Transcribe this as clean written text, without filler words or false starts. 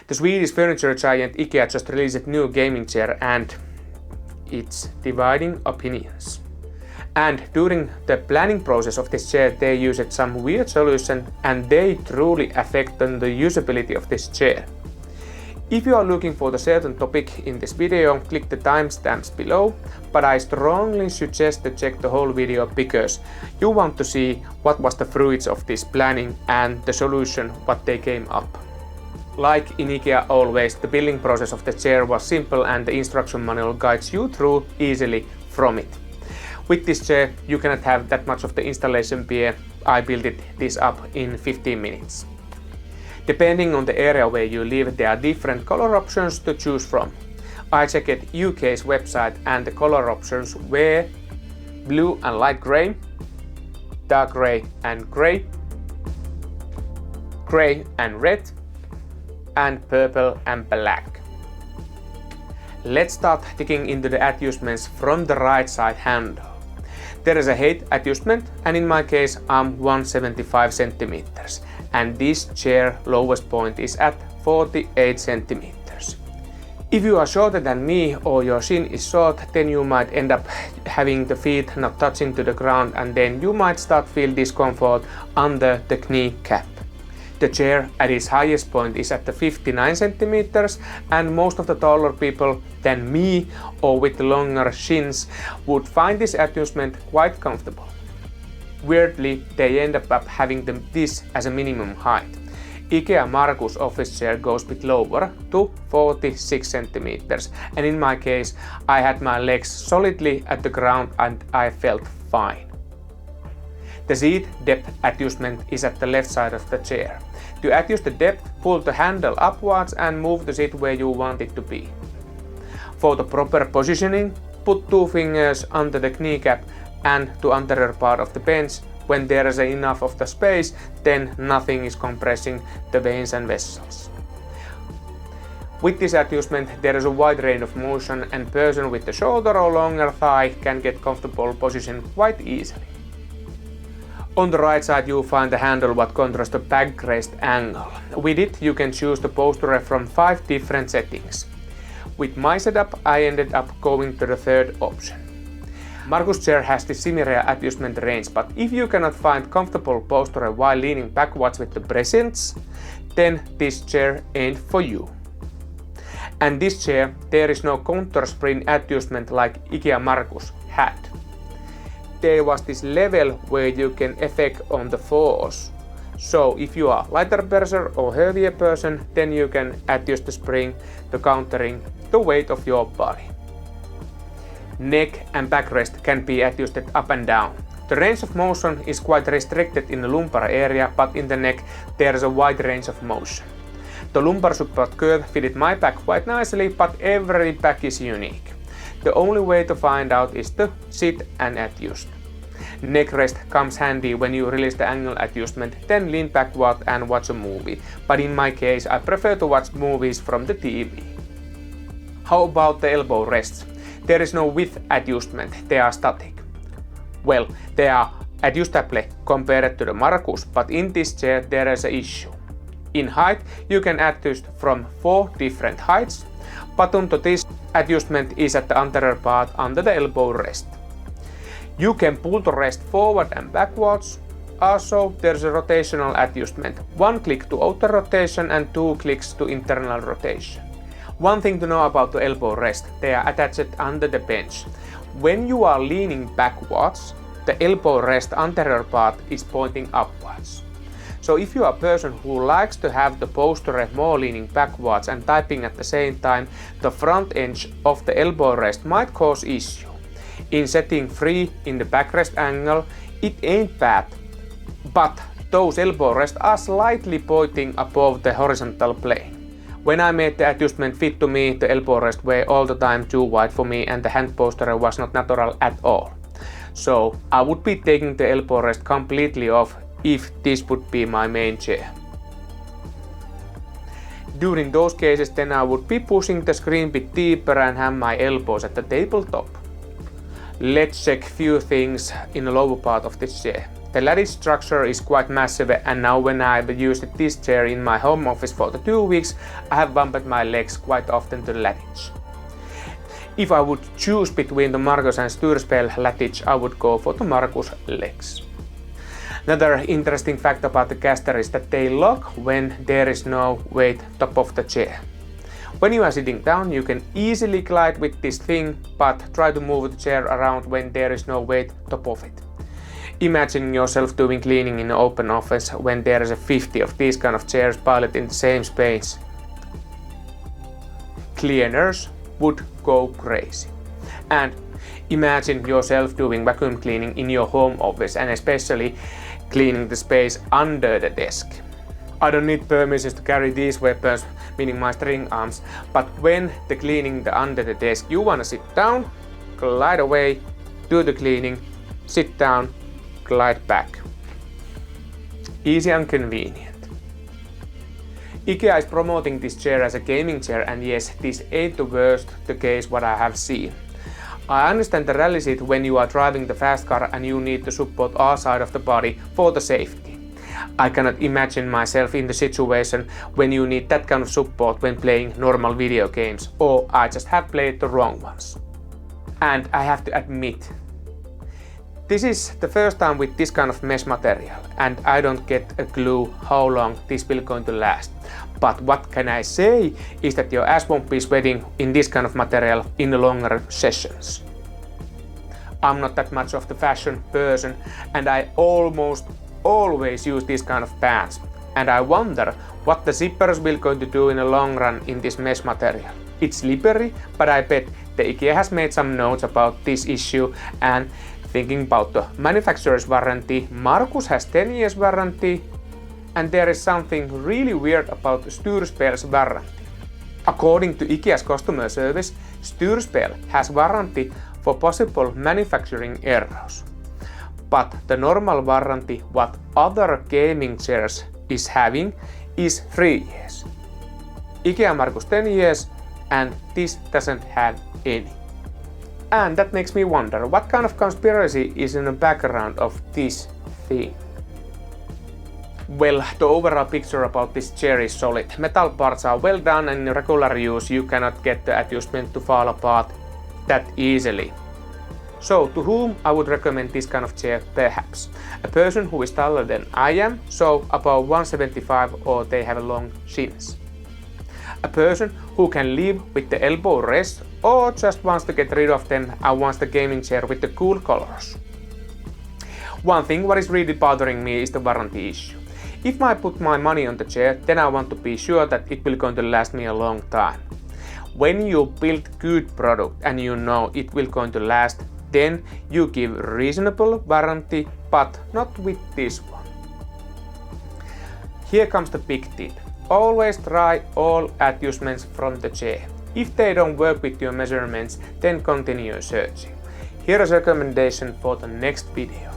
The Swedish furniture giant Ikea just released a new gaming chair and it's dividing opinions. And during the planning process of this chair they used some weird solution and they truly affect the usability of this chair. If you are looking for the certain topic in this video, click the timestamps below, but I strongly suggest to check the whole video because you want to see what was the fruits of this planning and the solution what they came up. Like in Ikea always, the building process of the chair was simple and the instruction manual guides you through easily from it. With this chair you cannot have that much of the installation gear. I built this up in 15 minutes. Depending on the area where you live, there are different color options to choose from. I checked UK's website and the color options were blue and light grey, dark grey and grey, grey and red, and purple and black. Let's start digging into the adjustments from the right side handle. There is a height adjustment and in my case I'm 175 centimeters and this chair lowest point is at 48 centimeters. If you are shorter than me or your shin is short, then you might end up having the feet not touching to the ground and then you might start feel discomfort under the knee cap. The chair at its highest point is at the 59 centimeters and most of the taller people than me or with longer shins would find this adjustment quite comfortable. Weirdly, they end up having this as a minimum height. Ikea Markus office chair goes a bit lower to 46 centimeters and in my case I had my legs solidly at the ground and I felt fine. The seat depth adjustment is at the left side of the chair. To adjust the depth, pull the handle upwards and move the seat where you want it to be. For the proper positioning, put 2 fingers under the kneecap and to anterior part of the bench. When there is enough of the space, then nothing is compressing the veins and vessels. With this adjustment, there is a wide range of motion and person with the shorter or longer thigh can get comfortable position quite easily. On the right side you find the handle what controls the backrest angle. With it you can choose the posture from 5 different settings. With my setup I ended up going to the third option. Markus chair has the similar adjustment range, but if you cannot find comfortable posture while leaning backwards with the presence, then this chair ain't for you. And this chair there is no counter spring adjustment like Ikea Markus had. There was this level where you can effect on the force. So if you are lighter person or heavier person, then you can adjust the spring to countering the weight of your body. Neck and backrest can be adjusted up and down. The range of motion is quite restricted in the lumbar area, but in the neck there is a wide range of motion. The lumbar support curve fitted my back quite nicely, but every back is unique. The only way to find out is to sit and adjust. Neck rest comes handy when you release the angle adjustment, then lean backward and watch a movie. But in my case I prefer to watch movies from the TV. How about the elbow rests? There is no width adjustment, they are static. Well, they are adjustable compared to the Markus, but in this chair there is an issue. In height you can adjust from 4 different heights. Button to this adjustment is at the anterior part under the elbow rest. You can pull the rest forward and backwards. Also, there's a rotational adjustment. 1 click to outer rotation and 2 clicks to internal rotation. One thing to know about the elbow rest, they are attached under the bench. When you are leaning backwards, the elbow rest anterior part is pointing upwards. So if you are a person who likes to have the posture more leaning backwards and typing at the same time, the front edge of the elbow rest might cause issue. In setting free in the backrest angle, it ain't bad, but those elbow rests are slightly pointing above the horizontal plane. When I made the adjustment fit to me, the elbow rest were all the time too wide for me and the hand posture was not natural at all. So I would be taking the elbow rest completely off if this would be my main chair. During those cases then I would be pushing the screen a bit deeper and have my elbows at the tabletop. Let's check few things in the lower part of this chair. The lattice structure is quite massive, and now when I've used this chair in my home office for the 2 weeks, I have bumped my legs quite often to the lattice. If I would choose between the Markus and Styrspel lattice, I would go for the Markus legs. Another interesting fact about the caster is that they lock when there is no weight top of the chair. When you are sitting down, you can easily glide with this thing, but try to move the chair around when there is no weight top of it. Imagine yourself doing cleaning in an open office when there is a 50 of these kind of chairs piled in the same space. Cleaners would go crazy. And imagine yourself doing vacuum cleaning in your home office, and especially cleaning the space under the desk. I don't need permissions to carry these weapons, meaning my string arms, but when the cleaning the under the desk, you wanna sit down, glide away, do the cleaning, sit down, glide back. Easy and convenient. Ikea is promoting this chair as a gaming chair, and yes, this ain't the worst the case what I have seen. I understand the rally seat when you are driving the fast car and you need to support our side of the body for the safety. I cannot imagine myself in the situation when you need that kind of support when playing normal video games, or I just have played the wrong ones. And I have to admit, this is the first time with this kind of mesh material, and I don't get a clue how long this will going to last. But what can I say is that your ass won't be sweating in this kind of material in the longer sessions. I'm not that much of the fashion person, and I almost always use this kind of pants. And I wonder what the zippers will going to do in the long run in this mesh material. It's slippery, but I bet the IKEA has made some notes about this issue, and thinking about the manufacturer's warranty, Markus has 10 years warranty, and there is something really weird about Styrspel's warranty. According to IKEA's customer service, Styrspel has warranty for possible manufacturing errors. But the normal warranty what other gaming chairs is having is 3 years. IKEA Markus 10 years, and this doesn't have any. And that makes me wonder, what kind of conspiracy is in the background of this thing? Well, the overall picture about this chair is solid. Metal parts are well done, and in regular use you cannot get the adjustment to fall apart that easily. So, to whom I would recommend this kind of chair? Perhaps a person who is taller than I am, so about 175, or they have long shins. A person who can live with the elbow rest, or just wants to get rid of them and wants the gaming chair with the cool colors. One thing what is really bothering me is the warranty issue. If I put my money on the chair, then I want to be sure that it will going to last me a long time. When you build good product and you know it will going to last, then you give reasonable warranty, but not with this one. Here comes the big tip. Always try all adjustments from the chair. If they don't work with your measurements, then continue searching. Here is a recommendation for the next video.